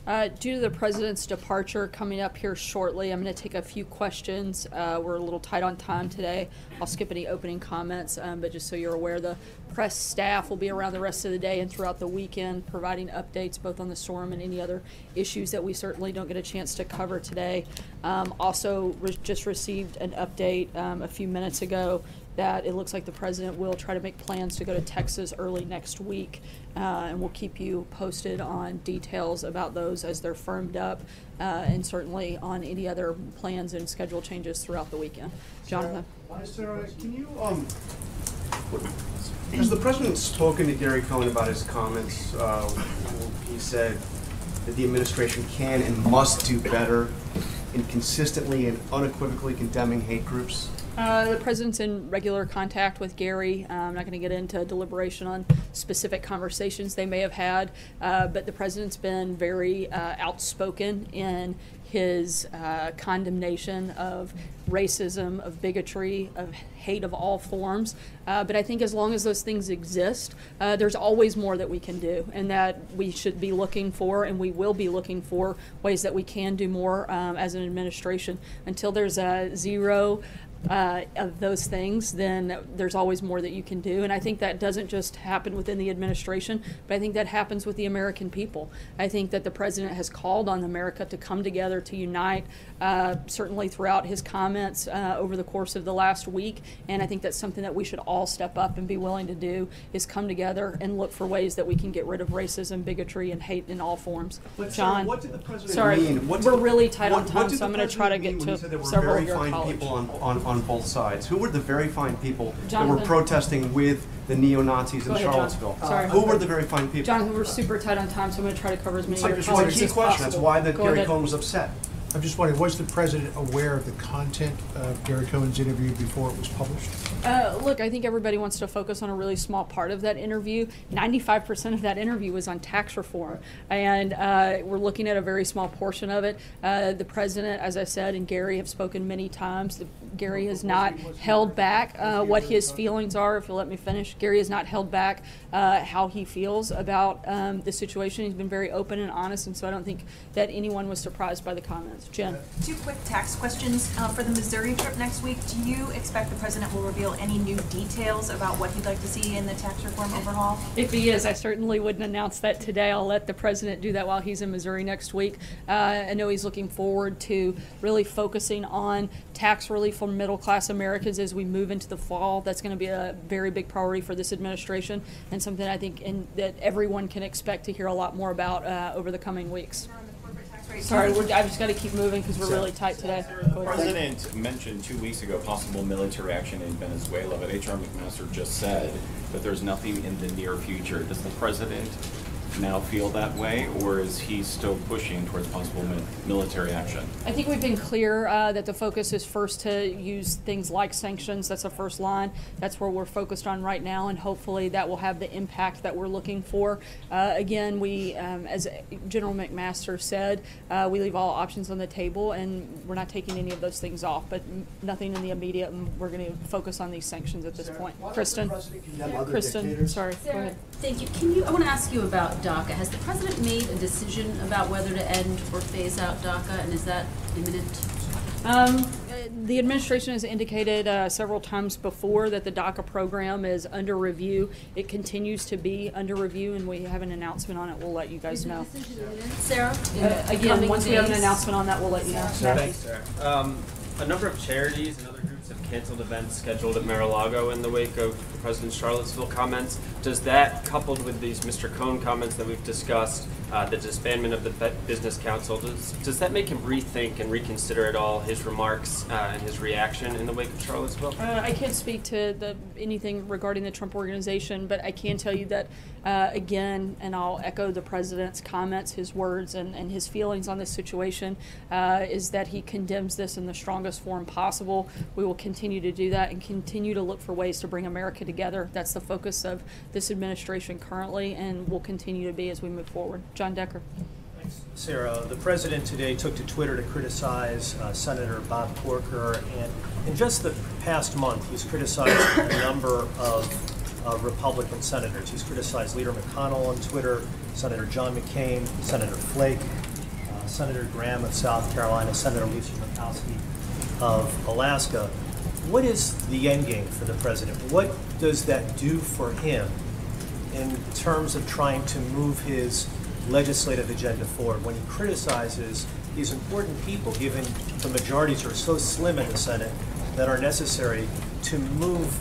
Due to the president's departure coming up here shortly, I'm going to take a few questions. We're a little tight on time today. I'll skip any opening comments, but just so you're aware, the press staff will be around the rest of the day and throughout the weekend providing updates both on the storm and any other issues that we certainly don't get a chance to cover today. Also, just received an update a few minutes ago that it looks like the president will try to make plans to go to Texas early next week, and we'll keep you posted on details about those as they're firmed up, and certainly on any other plans and schedule changes throughout the weekend. Jonathan? Sarah, can you, has the president spoken to Gary Cohn about his comments? He said that the administration can and must do better in consistently and unequivocally condemning hate groups. The president's in regular contact with Gary. I'm not going to get into deliberation on specific conversations they may have had, but the president's been very outspoken in his condemnation of racism, of bigotry, of hate of all forms. But I think as long as those things exist, there's always more that we can do, and that we should be looking for, and we will be looking for, ways that we can do more as an administration. Until there's a zero of those things, then there's always more that you can do. And I think that doesn't just happen within the administration, but I think that happens with the American people. I think that the president has called on America to come together, to unite, certainly throughout his comments over the course of the last week. And I think that's something that we should all step up and be willing to do, is come together and look for ways that we can get rid of racism, bigotry, and hate in all forms. But John, what did the president sorry, mean? we're really tight on time, so I'm going to try to get to several of your colleagues. People on both sides. Who were the very fine people Jonathan, that were protesting with the neo-Nazis in Charlottesville? Sorry. Who were the very fine people? Jonathan, we're super tight on time, so I'm going to try to cover as many of your It's colleagues a key as question. possible. That's why Gary ahead. Cohn was upset. I'm just wondering, was the president aware of the content of Gary Cohn's interview before it was published? Look, I think everybody wants to focus on a really small part of that interview. 95% of that interview was on tax reform, and we're looking at a very small portion of it. The president, as I said, and Gary have spoken many times. Gary has not held back what his feelings are. If you'll let me finish, Gary has not held back how he feels about the situation. He's been very open and honest, and so I don't think that anyone was surprised by the comments. Jen. Two quick tax questions. For the Missouri trip next week, do you expect the president will reveal any new details about what he'd like to see in the tax reform overhaul? If he is, I certainly wouldn't announce that today. I'll let the president do that while he's in Missouri next week. I know he's looking forward to really focusing on tax relief for middle-class Americans as we move into the fall. That's going to be a very big priority for this administration, and something I think that everyone can expect to hear a lot more about over the coming weeks. Sorry, I've just got to keep moving because we're really tight today. The president mentioned 2 weeks ago possible military action in Venezuela, but H.R. McMaster just said that there's nothing in the near future. Does the president now feel that way, or is he still pushing towards possible military action? I think we've been clear that the focus is first to use things like sanctions. That's the first line. That's where we're focused on right now, and hopefully that will have the impact that we're looking for. Again, we, as General McMaster said, we leave all options on the table, and we're not taking any of those things off, but nothing in the immediate, and we're going to focus on these sanctions at this point. Kristen, sorry, go ahead. Thank you. I want to ask you about DACA. Has the president made a decision about whether to end or phase out DACA, and is that imminent? The administration has indicated several times before that the DACA program is under review. It continues to be under review, and we have an announcement on it. We'll let you guys know. Sarah? Again, once we have an announcement on that, we'll let you know. Thanks, Sarah. A number of charities and other groups have canceled events scheduled at Mar-a-Lago in the wake of the president's Charlottesville comments. Does that, coupled with these Mr. Cohn comments that we've discussed, the disbandment of the Business Council, does that make him rethink and reconsider at all his remarks and his reaction in the wake of Charlottesville? I can't speak to anything regarding the Trump organization, but I can tell you that, again, and I'll echo the president's comments, his words, and his feelings on this situation, is that he condemns this in the strongest form possible. We will continue to do that and continue to look for ways to bring America together. That's the focus of this administration currently, and will continue to be as we move forward. John Decker. Thanks, Sarah. The president today took to Twitter to criticize Senator Bob Corker, and in just the past month, he's criticized a number of Republican senators. He's criticized Leader McConnell on Twitter, Senator John McCain, Senator Flake. Senator Graham of South Carolina, Senator Lisa Murkowski of Alaska. What is the end game for the president? What does that do for him in terms of trying to move his legislative agenda forward when he criticizes these important people, given the majorities are so slim in the Senate, that are necessary to move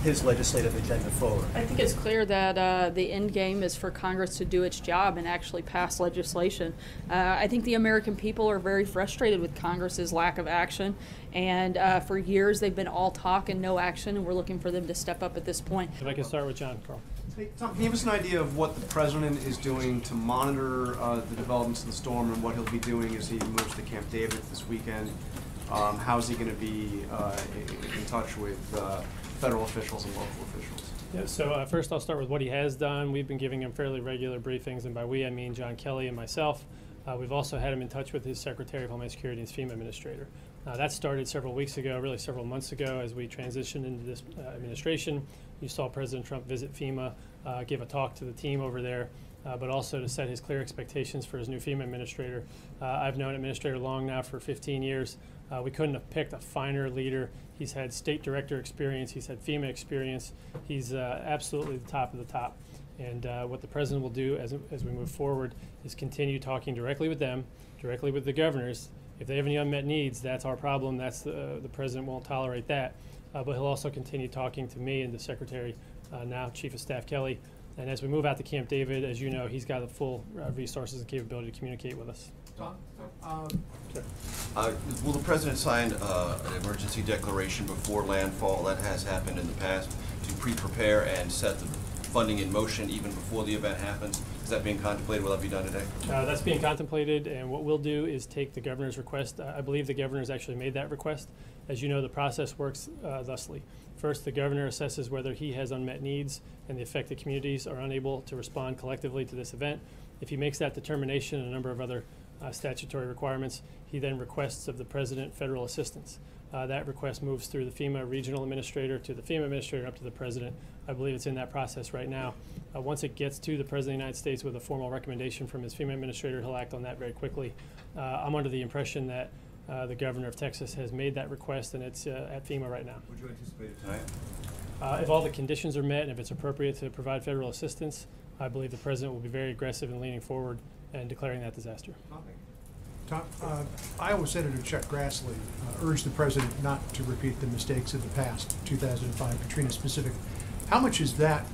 his legislative agenda forward? I think it's clear that the end game is for Congress to do its job and actually pass legislation. I think the American people are very frustrated with Congress's lack of action, and for years they've been all talk and no action, and we're looking for them to step up at this point. If I can start with John, Carl. Hey, Tom, can you give us an idea of what the president is doing to monitor the developments of the storm and what he'll be doing as he moves to Camp David this weekend? How is he going to be in touch with federal officials and local officials? Yeah, so first I'll start with what he has done. We've been giving him fairly regular briefings, and by we I mean John Kelly and myself. We've also had him in touch with his Secretary of Homeland Security and his FEMA administrator. That started several weeks ago, really several months ago, as we transitioned into this administration. You saw President Trump visit FEMA, give a talk to the team over there, but also to set his clear expectations for his new FEMA administrator. I've known Administrator Long now for 15 years. We couldn't have picked a finer leader. He's had state director experience. He's had FEMA experience. He's absolutely the top of the top. And what the president will do as we move forward is continue talking directly with them, directly with the governors. If they have any unmet needs, that's our problem. That's the president won't tolerate that. But he'll also continue talking to me and the Secretary, now Chief of Staff Kelly. And as we move out to Camp David, as you know, he's got the full resources and capability to communicate with us. Will the president sign an emergency declaration before landfall? That has happened in the past to pre-prepare and set the funding in motion even before the event happens. Is that being contemplated? Will that be done today? That's being contemplated, and what we'll do is take the governor's request. I believe the governor's actually made that request. As you know, the process works thusly. First, the governor assesses whether he has unmet needs and the affected communities are unable to respond collectively to this event. If he makes that determination and a number of other statutory requirements, he then requests of the president federal assistance. That request moves through the FEMA regional administrator to the FEMA administrator up to the president. I believe it's in that process right now. Once it gets to the president of the United States with a formal recommendation from his FEMA administrator, he'll act on that very quickly. I'm under the impression that the governor of Texas has made that request, and it's at FEMA right now. Would you anticipate it tonight? If all the conditions are met and if it's appropriate to provide federal assistance, I believe the president will be very aggressive in leaning forward and declaring that disaster. Tom, Iowa Senator Chuck Grassley urged the president not to repeat the mistakes of the past, 2005 Katrina specific. How much is that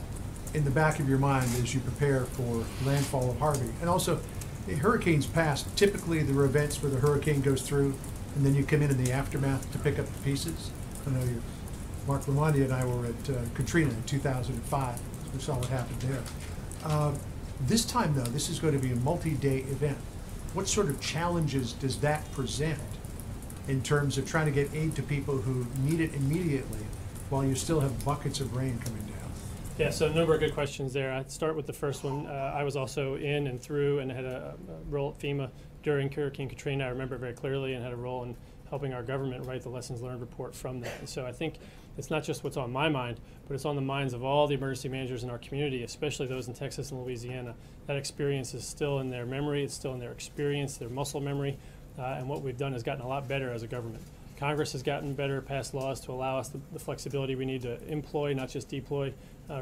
in the back of your mind as you prepare for landfall of Harvey? And also, hurricanes past, typically there are events where the hurricane goes through and then you come in the aftermath to pick up the pieces. I know Mark Lamondia and I were at Katrina in 2005. We saw what happened there. This time, though, this is going to be a multi-day event. What sort of challenges does that present in terms of trying to get aid to people who need it immediately while you still have buckets of rain coming down? Yeah, so a number of good questions there. I'd start with the first one. I was also in and through and had a role at FEMA during Hurricane Katrina. I remember it very clearly and had a role in helping our government write the lessons learned report from that. And so I think it's not just what's on my mind, but it's on the minds of all the emergency managers in our community, especially those in Texas and Louisiana. That experience is still in their memory, it's still in their experience, their muscle memory, and what we've done has gotten a lot better as a government. Congress has gotten better, passed laws to allow us the flexibility we need to employ, not just deploy,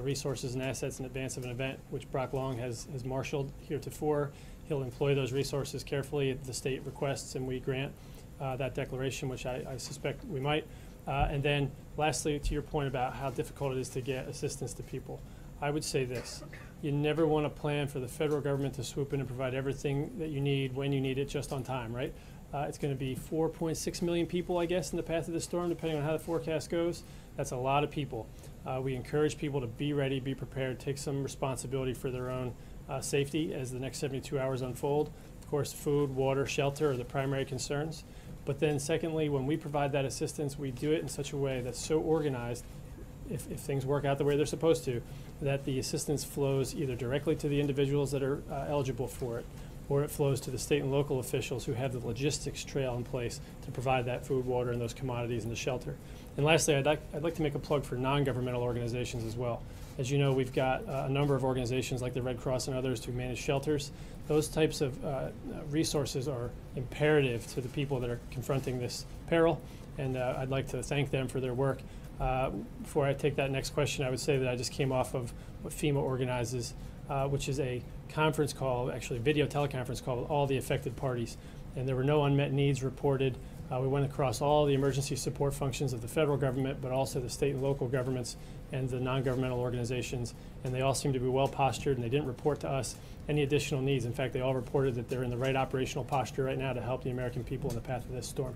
resources and assets in advance of an event, which Brock Long has marshaled heretofore. He'll employ those resources carefully if the state requests and we grant that declaration, which I suspect we might. And then lastly, to your point about how difficult it is to get assistance to people, I would say this. You never want to plan for the federal government to swoop in and provide everything that you need when you need it just on time, right? It's going to be 4.6 million people, I guess, in the path of the storm, depending on how the forecast goes. That's a lot of people. We encourage people to be ready, be prepared, take some responsibility for their own safety as the next 72 hours unfold. Of course, food, water, shelter are the primary concerns. But then secondly, when we provide that assistance, we do it in such a way that's so organized, if things work out the way they're supposed to, that the assistance flows either directly to the individuals that are eligible for it, or it flows to the state and local officials who have the logistics trail in place to provide that food, water, and those commodities and the shelter. And lastly, I'd like to make a plug for non-governmental organizations as well. As you know, we've got a number of organizations like the Red Cross and others to manage shelters. Those types of resources are imperative to the people that are confronting this peril, and I'd like to thank them for their work. Before I take that next question, I would say that I just came off of what FEMA organizes, which is a conference call, actually a video teleconference call with all the affected parties. And there were no unmet needs reported. We went across all the emergency support functions of the federal government, but also the state and local governments and the non-governmental organizations. And they all seemed to be well postured, and they didn't report to us any additional needs. In fact, they all reported that they're in the right operational posture right now to help the American people in the path of this storm.